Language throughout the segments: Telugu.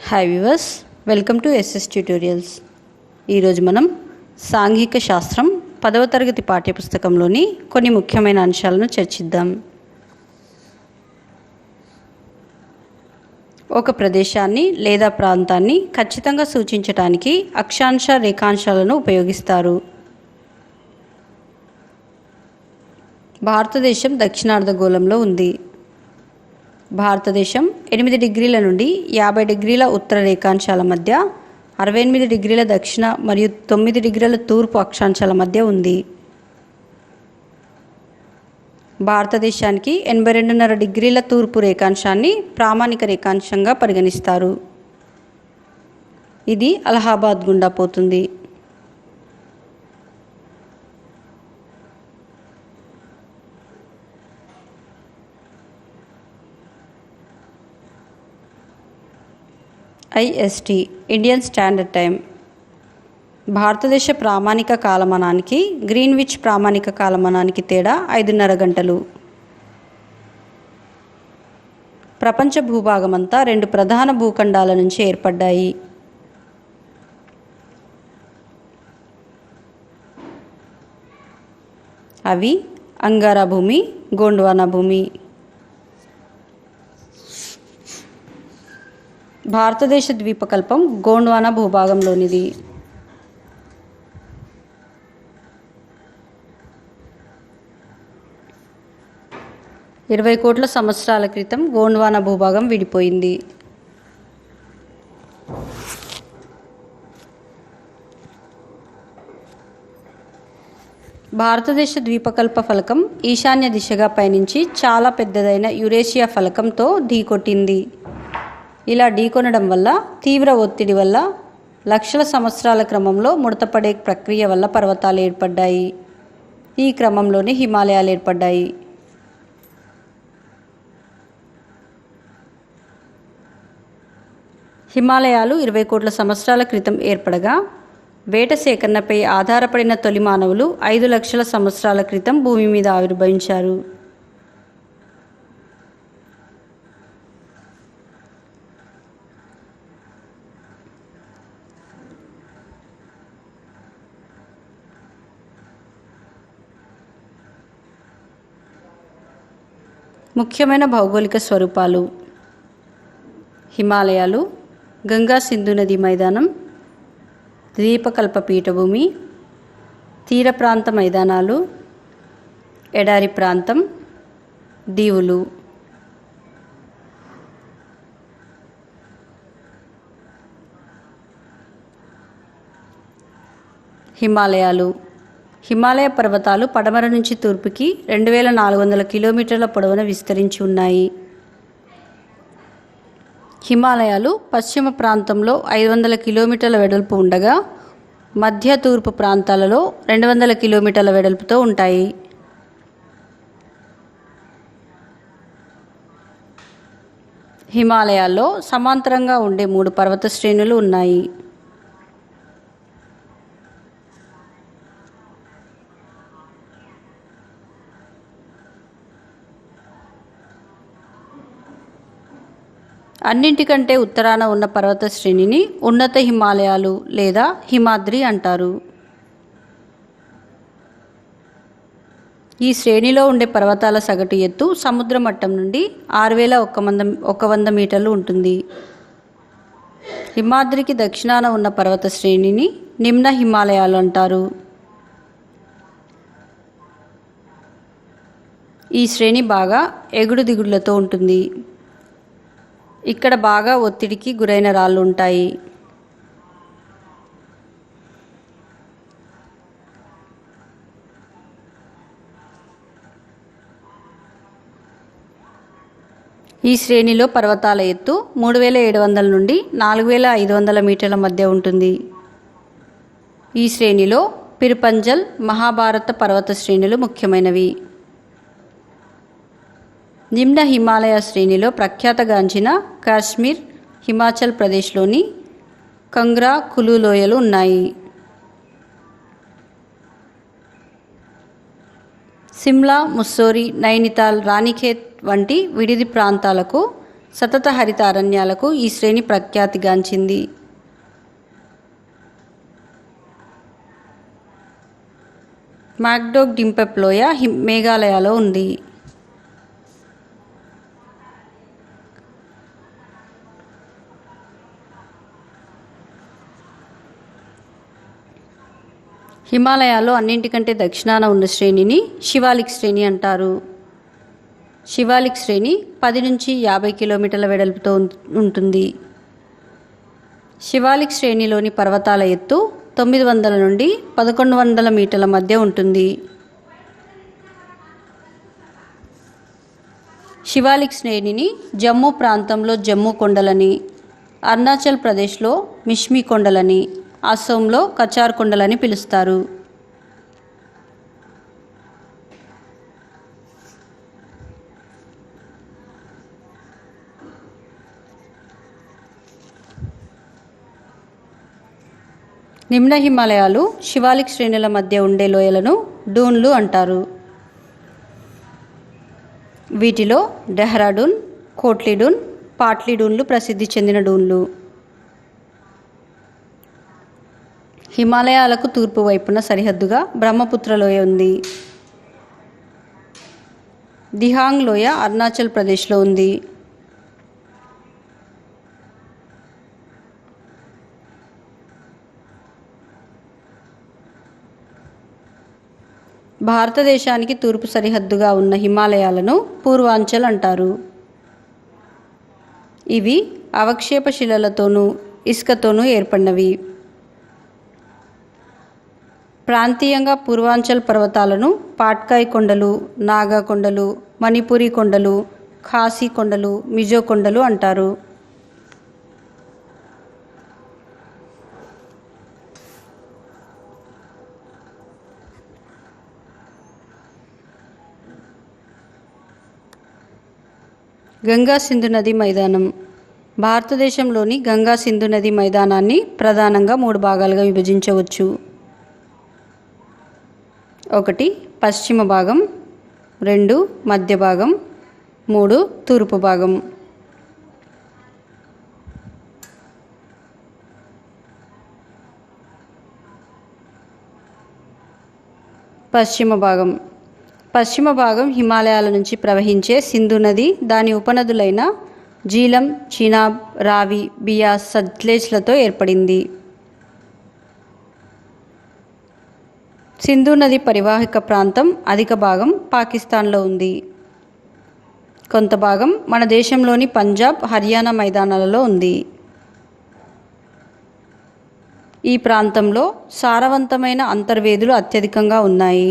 Hi viewers, welcome to S S tutorials. ఈరోజు మనం సాంఘిక శాస్త్రం 10వ తరగతి పాఠ్యపుస్తకంలోని కొన్ని ముఖ్యమైన అంశాలను చర్చిద్దాం. ఒక ప్రదేశాన్ని లేదా ప్రాంతాన్ని ఖచ్చితంగా సూచించడానికి అక్షాంశ రేఖాంశాలను ఉపయోగిస్తారు. భారతదేశం దక్షిణార్ధగోళంలో ఉంది. భారతదేశం 8 డిగ్రీల నుండి 50 డిగ్రీల ఉత్తర రేఖాంశాల మధ్య, 68 డిగ్రీల దక్షిణ మరియు 9 డిగ్రీల తూర్పు అక్షాంశాల మధ్య ఉంది. భారతదేశానికి 82.5 డిగ్రీల తూర్పు రేఖాంశాన్ని ప్రామాణిక రేఖాంశంగా పరిగణిస్తారు. ఇది అలహాబాద్ గుండా పోతుంది. IST Indian standard time. భారతదేశ ప్రామాణిక కాలమానానికి గ్రీన్విచ్ ప్రామాణిక కాలమానానికి తేడా 5:30 గంటలు. ప్రపంచ భూభాగమంతా 2 ప్రధాన భూఖండాల నుంచి ఏర్పడ్డాయి. అవి అంగారా భూమి, గోండ్వానా భూమి. భారతదేశ ద్వీపకల్పం గోండ్వానా భూభాగంలోనిది. ఇరవై కోట్ల సంవత్సరాల క్రితం గోండ్వానా భూభాగం విడిపోయింది. భారతదేశ ద్వీపకల్ప ఫలకం ఈశాన్య దిశగా పయనించి చాలా పెద్దదైన యురేషియా ఫలకంతో ఢీకొట్టింది. ఇలా ఢీకొనడం వల్ల తీవ్ర ఒత్తిడి వల్ల లక్షల సంవత్సరాల క్రమంలో ముడతపడే ప్రక్రియ వల్ల పర్వతాలు ఏర్పడ్డాయి. ఈ క్రమంలోనే హిమాలయాలు ఏర్పడ్డాయి. హిమాలయాలు 20 కోట్ల సంవత్సరాల క్రితం ఏర్పడగా, వేట సేకరణపై ఆధారపడిన తొలి మానవులు 5 లక్షల సంవత్సరాల క్రితం భూమి మీద ఆవిర్భవించారు. ముఖ్యమైన భౌగోళిక స్వరూపాలు: హిమాలయాలు, గంగా సింధు నది మైదానం, ద్వీపకల్ప పీఠభూమి, తీర ప్రాంత మైదానాలు, ఎడారి ప్రాంతం, దీవులు. హిమాలయాలు. హిమాలయ పర్వతాలు పడమర నుంచి తూర్పుకి 2400 కిలోమీటర్ల పొడవున విస్తరించి ఉన్నాయి. హిమాలయాలు పశ్చిమ ప్రాంతంలో 500 కిలోమీటర్ల వెడల్పు ఉండగా, మధ్య తూర్పు ప్రాంతాలలో 200 కిలోమీటర్ల వెడల్పుతో ఉంటాయి. హిమాలయాల్లో సమాంతరంగా ఉండే 3 పర్వత శ్రేణులు ఉన్నాయి. అన్నింటికంటే ఉత్తరాన ఉన్న పర్వత శ్రేణిని ఉన్నత హిమాలయాలు లేదా హిమాద్రి అంటారు. ఈ శ్రేణిలో ఉండే పర్వతాల సగటు ఎత్తు సముద్ర మట్టం నుండి 6100 మీటర్లు ఉంటుంది. హిమాద్రికి దక్షిణాన ఉన్న పర్వత శ్రేణిని నిమ్న హిమాలయాలు అంటారు. ఈ శ్రేణి బాగా ఎగుడు దిగుడులతో ఉంటుంది. ఇక్కడ బాగా ఒత్తిడికి గురైన రాళ్ళు ఉంటాయి. ఈ శ్రేణిలో పర్వతాల ఎత్తు 3700 నుండి 4500 మీటర్ల మధ్య ఉంటుంది. ఈ శ్రేణిలో పిరుపంజల్, మహాభారత పర్వత శ్రేణులు ముఖ్యమైనవి. నిమ్న హిమాలయ శ్రేణిలో ప్రఖ్యాతగాంచిన కాశ్మీర్, హిమాచల్ ప్రదేశ్లోని కంగ్రా, కులు లోయలు ఉన్నాయి. సిమ్లా, ముస్సోరీ, నైనితాల్, రాణిఖేత్ వంటి విడిది ప్రాంతాలకు సతత హరిత అరణ్యాలకు ఈ శ్రేణి ప్రఖ్యాతిగాంచింది. మ్యాక్డోక్ డింపెప్ లోయ మేఘాలయలో ఉంది. హిమాలయాల్లో అన్నింటికంటే దక్షిణాన ఉన్న శ్రేణిని శివాలిక్ శ్రేణి అంటారు. శివాలిక్ శ్రేణి 10 నుంచి 50 కిలోమీటర్ల వెడల్పుతో ఉంటుంది. శివాలిక్ శ్రేణిలోని పర్వతాల ఎత్తు 900 నుండి 1100 మీటర్ల మధ్య ఉంటుంది. శివాలిక్ శ్రేణిని జమ్మూ ప్రాంతంలో జమ్మూ కొండలని, అరుణాచల్ ప్రదేశ్లో మిష్మి కొండలని, అస్సోంలో కచార్ కొండలని పిలుస్తారు. నిమ్న హిమాలయాలు శివాలిక్ శ్రేణుల మధ్య ఉండే లోయలను డూన్లు అంటారు. వీటిలో డెహ్రాడూన్, కోట్లీడూన్, పాట్లీడూన్లు ప్రసిద్ధి చెందిన డూన్లు. హిమాలయాలకు తూర్పు వైపున సరిహద్దుగా బ్రహ్మపుత్ర లోయ ఉంది. దిహాంగ్ లోయ అరుణాచల్ ప్రదేశ్లో ఉంది. భారతదేశానికి తూర్పు సరిహద్దుగా ఉన్న హిమాలయాలను పూర్వాంచల్ అంటారు. ఇవి అవక్షేప శిలలతోనూ ఇసుకతోనూ ఏర్పడినవి. ప్రాంతీయంగా పూర్వాంచల్ పర్వతాలను పాట్కాయ్ కొండలు, నాగా కొండలు, మణిపురి కొండలు, ఖాసీ కొండలు, మిజో కొండలు అంటారు. గంగా సింధు నది మైదానం. భారతదేశంలోని గంగా సింధు నది మైదానాన్ని ప్రధానంగా 3 భాగాలుగా విభజించవచ్చు. 1 పశ్చిమ భాగం, 2 మధ్య భాగం, 3 తూర్పు భాగం. పశ్చిమ భాగం హిమాలయాల నుంచి ప్రవహించే సింధు నది, దాని ఉపనదులైన జీలం, చినాబ్, రావి, బియాస్, సట్లెజ్లతో ఏర్పడింది. సింధు నది పరివాహక ప్రాంతం అధిక భాగం పాకిస్తాన్లో ఉంది. కొంత భాగం మన దేశంలోని పంజాబ్, హర్యానా మైదానాలలో ఉంది. ఈ ప్రాంతంలో సారవంతమైన అంతర్వేదులు అత్యధికంగా ఉన్నాయి.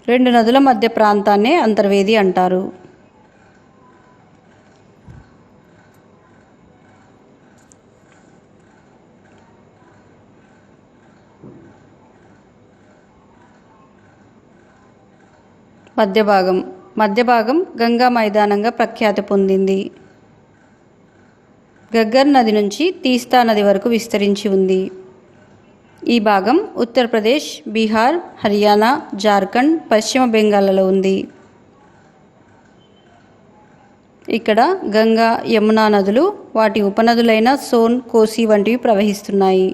2 నదుల మధ్య ప్రాంతాన్నే అంతర్వేది అంటారు. మధ్య భాగం గంగా మైదానంగా ప్రఖ్యాతి పొందింది. గగ్గర్ నది నుంచి తీస్తా నది వరకు విస్తరించి ఉంది. ఈ భాగం ఉత్తరప్రదేశ్, బీహార్, హర్యానా, జార్ఖండ్, పశ్చిమ బెంగాల్లో ఉంది. ఇక్కడ గంగా, యమునా నదులు, వాటి ఉపనదులైన సోన్, కోసి వంటివి ప్రవహిస్తున్నాయి.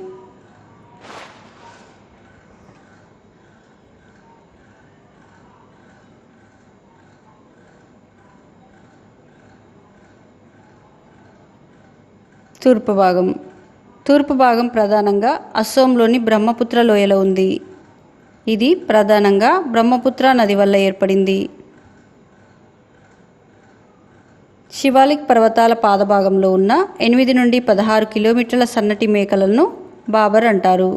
తూర్పు భాగం ప్రధానంగా అస్సోంలోని బ్రహ్మపుత్ర లోయలో ఉంది. ఇది ప్రధానంగా బ్రహ్మపుత్ర నది వల్ల ఏర్పడింది. శివాలిక్ పర్వతాల పాదభాగంలో ఉన్న 8 నుండి 16 కిలోమీటర్ల సన్నటి మేకలను బాబర్ అంటారు.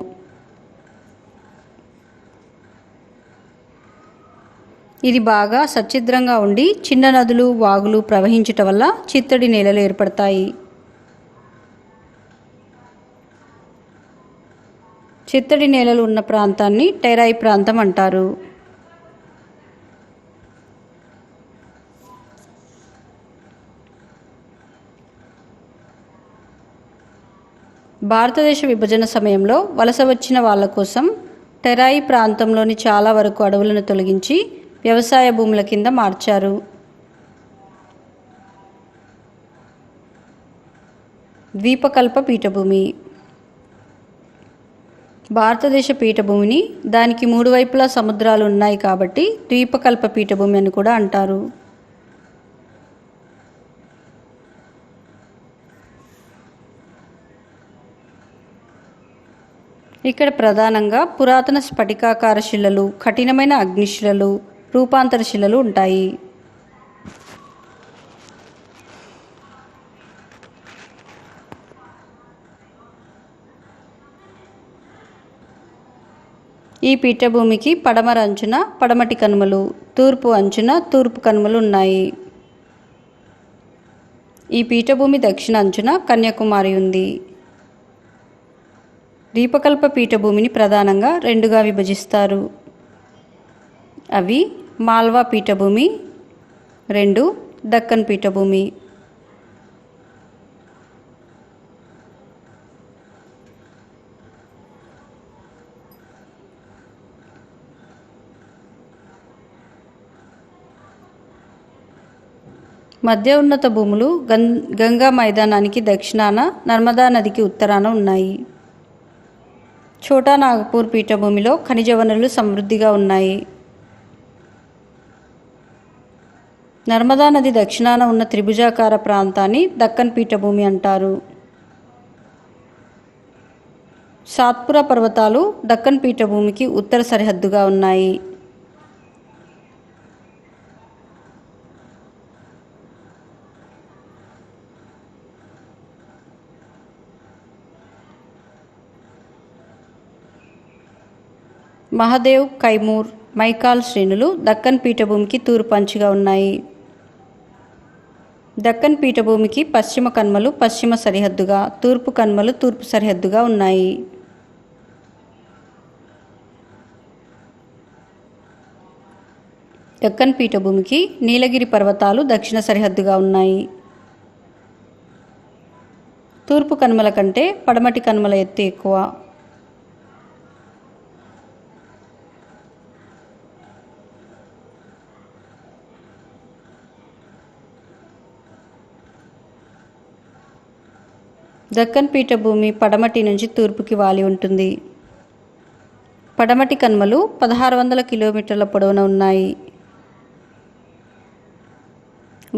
ఇది బాగా సచ్ఛిద్రంగా ఉండి చిన్న నదులు, వాగులు ప్రవహించటం వల్ల చిత్తడి నేలలు ఏర్పడతాయి. చిత్తడి నేలలు ఉన్న ప్రాంతాన్ని టెరాయి ప్రాంతం అంటారు. భారతదేశ విభజన సమయంలో వలస వచ్చిన వాళ్ళ కోసం టెరాయి ప్రాంతంలోని చాలా వరకు అడవులను తొలగించి వ్యవసాయ భూముల కింద మార్చారు. ద్వీపకల్ప పీఠభూమి. భారతదేశ పీఠభూమిని దానికి 3 వైపులా సముద్రాలు ఉన్నాయి కాబట్టి ద్వీపకల్ప పీఠభూమి అని కూడా అంటారు. ఇక్కడ ప్రధానంగా పురాతన స్ఫటికాకార శిలలు, కఠినమైన అగ్నిశిలలు, రూపాంతర శిలలు ఉంటాయి. ఈ పీఠభూమికి పడమర అంచున పడమటి కనుమలు, తూర్పు అంచున తూర్పు కనుమలు ఉన్నాయి. ఈ పీఠభూమి దక్షిణ అంచున కన్యాకుమారి ఉంది. ద్వీపకల్ప పీఠభూమిని ప్రధానంగా 2గా విభజిస్తారు. అవి మాల్వా పీఠభూమి, 2 దక్కన్ పీఠభూమి. మధ్య ఉన్నత భూములు గంగా మైదానానికి దక్షిణాన, నర్మదా నదికి ఉత్తరాన ఉన్నాయి. ఛోటా నాగపూర్ పీఠభూమిలో ఖనిజ వనరులు సమృద్ధిగా ఉన్నాయి. నర్మదా నది దక్షిణాన ఉన్న త్రిభుజాకార ప్రాంతాన్ని దక్కన్ పీఠభూమి అంటారు. సాత్పురా పర్వతాలు దక్కన్ పీఠభూమికి ఉత్తర సరిహద్దుగా ఉన్నాయి. మహదేవ్, కైమూర్, మైకాల్ శ్రేణులు దక్కన్ పీఠభూమికి తూర్పు అంచుగా ఉన్నాయి. దక్కన్ పీఠభూమికి పశ్చిమ కనుమలు పశ్చిమ సరిహద్దుగా, తూర్పు కనుమలు తూర్పు సరిహద్దుగా ఉన్నాయి. దక్కన్ పీఠభూమికి నీలగిరి పర్వతాలు దక్షిణ సరిహద్దుగా ఉన్నాయి. తూర్పు కనుమల కంటే పడమటి కనుమల ఎత్తు ఎక్కువ. దక్కన్ పీఠభూమి పడమటి నుంచి తూర్పుకి వాలి ఉంటుంది. పడమటి కనుమలు 1600 కిలోమీటర్ల పొడవున ఉన్నాయి.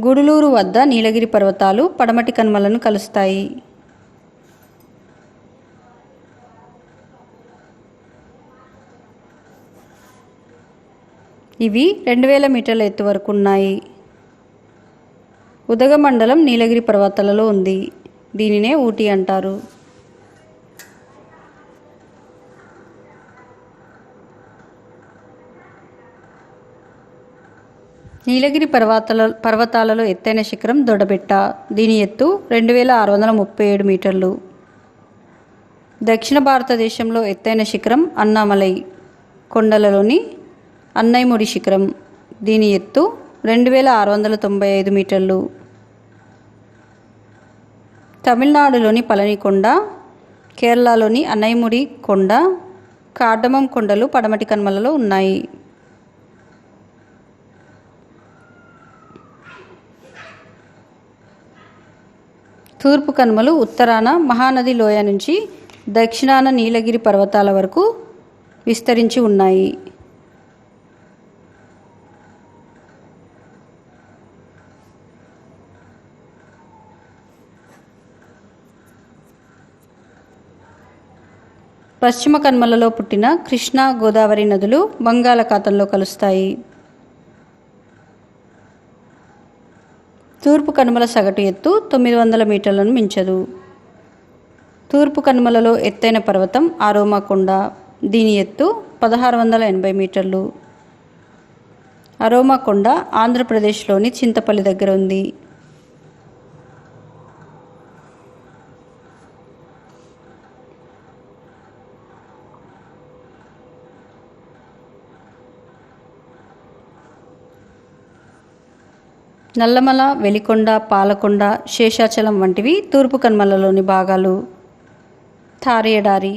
గుడులూరు వద్ద నీలగిరి పర్వతాలు పడమటి కనుమలను కలుస్తాయి. ఇవి 2000 మీటర్ల ఎత్తు వరకు ఉన్నాయి. ఉదగమండలం నీలగిరి పర్వతాలలో ఉంది. దీనినే ఊటీ అంటారు. నీలగిరి పర్వతాలలో ఎత్తైన శిఖరం దొడబెట్ట. దీని ఎత్తు 2637 మీటర్లు. దక్షిణ భారతదేశంలో ఎత్తైన శిఖరం అన్నామలై కొండలలోని అన్నైముడి శిఖరం. దీని ఎత్తు 2695 మీటర్లు. తమిళనాడులోని పళనికొండ, కేరళలోని అన్నైముడి కొండ, కార్డమం కొండలు పడమటి కనుమలలో ఉన్నాయి. తూర్పు కనుమలు ఉత్తరాన మహానది లోయ నుంచి దక్షిణాన నీలగిరి పర్వతాల వరకు విస్తరించి ఉన్నాయి. పశ్చిమ కనుమలలో పుట్టిన కృష్ణా, గోదావరి నదులు బంగాళాఖాతంలో కలుస్తాయి. తూర్పు కనుమల సగటు ఎత్తు 900 మీటర్లను మించదు. తూర్పు కనుమలలో ఎత్తైన పర్వతం ఆరోమా కొండ. దీని ఎత్తు 1680 మీటర్లు. ఆరోమా కొండ ఆంధ్రప్రదేశ్లోని చింతపల్లి దగ్గర ఉంది. నల్లమల, వెలికొండ, పాలకొండ, శేషాచలం వంటివి తూర్పు కనుమలలోని భాగాలు. థార్ ఎడారి.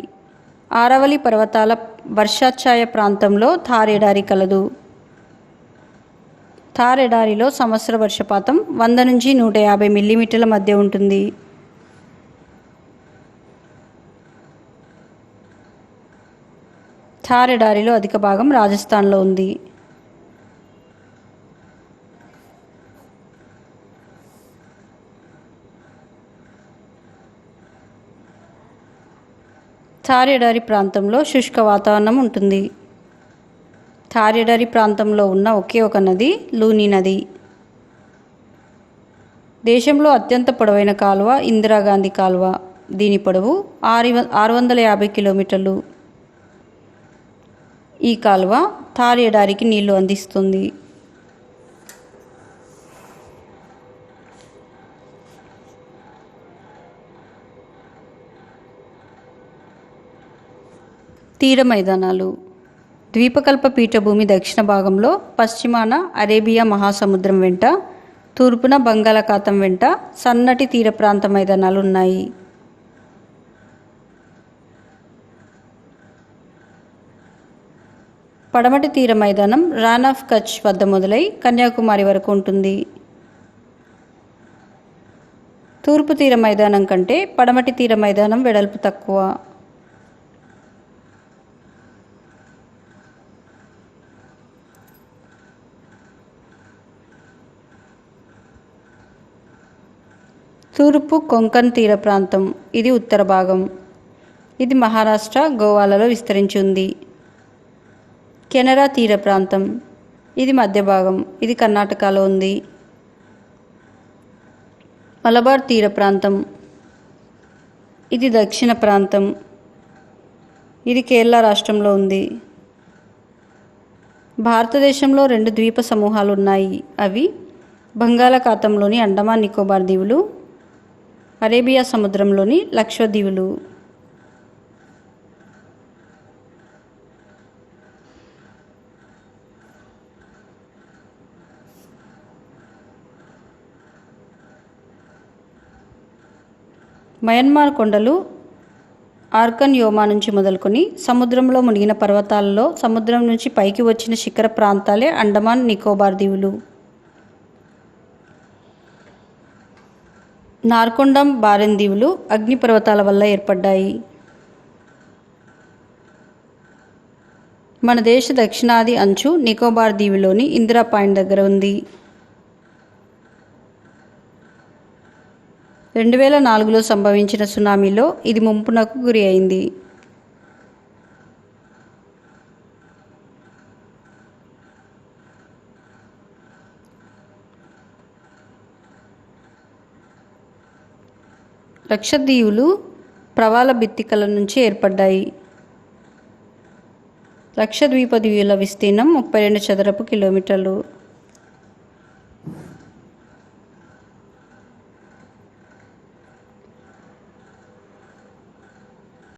ఆరవలి పర్వతాల వర్షాఛాయ ప్రాంతంలో థార్ ఎడారి కలదు. థార్ ఎడారిలో సంవత్సర వర్షపాతం 100 నుంచి 150 మిల్లీమీటర్ల మధ్య ఉంటుంది. థార్ ఎడారిలో అధిక భాగం రాజస్థాన్లో ఉంది. థార్ ఎడారి ప్రాంతంలో శుష్క వాతావరణం ఉంటుంది. థార్ ఎడారి ప్రాంతంలో ఉన్న ఒకే ఒక నది లూని నది. దేశంలో అత్యంత పొడవైన కాలువ ఇందిరాగాంధీ కాలువ. దీని పొడవు 650 కిలోమీటర్లు. ఈ కాలువ థార్ ఎడారికి నీళ్లు అందిస్తుంది. తీర మైదానాలు. ద్వీపకల్ప పీఠభూమి దక్షిణ భాగంలో పశ్చిమాన అరేబియా మహాసముద్రం వెంట, తూర్పున బంగాళాఖాతం వెంట సన్నటి తీర ప్రాంత మైదానాలు ఉన్నాయి. పడమటి తీర మైదానం రాన్ ఆఫ్ కచ్ వద్ద మొదలై కన్యాకుమారి వరకు ఉంటుంది. తూర్పు తీర మైదానం కంటే పడమటి తీర మైదానం వెడల్పు తక్కువ. తూర్పు కొంకణ్ తీర ప్రాంతం. ఇది ఉత్తర భాగం. ఇది మహారాష్ట్ర, గోవాలలో విస్తరించి ఉంది. కెనరా తీర ప్రాంతం. ఇది మధ్య భాగం. ఇది కర్ణాటకలో ఉంది. మలబార్ తీర ప్రాంతం. ఇది దక్షిణ ప్రాంతం. ఇది కేరళ రాష్ట్రంలో ఉంది. భారతదేశంలో 2 ద్వీప సమూహాలు ఉన్నాయి. అవి బంగాళాఖాతంలోని అండమాన్ నికోబార్ దీవులు, అరేబియా సముద్రంలోని లక్షద్వీపులు. మయన్మార్ కొండలు ఆర్కన్ యోమా నుంచి మొదలుకొని సముద్రంలో మునిగిన పర్వతాలలో సముద్రం నుంచి పైకి వచ్చిన శిఖర ప్రాంతాలే అండమాన్ నికోబార్ దీవులు. నార్కొండం, బారెన్ దీవులు అగ్నిపర్వతాల వల్ల ఏర్పడ్డాయి. మన దేశ దక్షిణాది అంచు నికోబార్ దీవిలోని ఇందిరా పాయింట్ దగ్గర ఉంది. 2004లో సంభవించిన సునామీలో ఇది ముంపునకు గురి అయింది. లక్షద్వీపులు ప్రవాల భిత్తికల నుంచి ఏర్పడ్డాయి. లక్షద్వీప దీవుల విస్తీర్ణం 32 చదరపు కిలోమీటర్లు.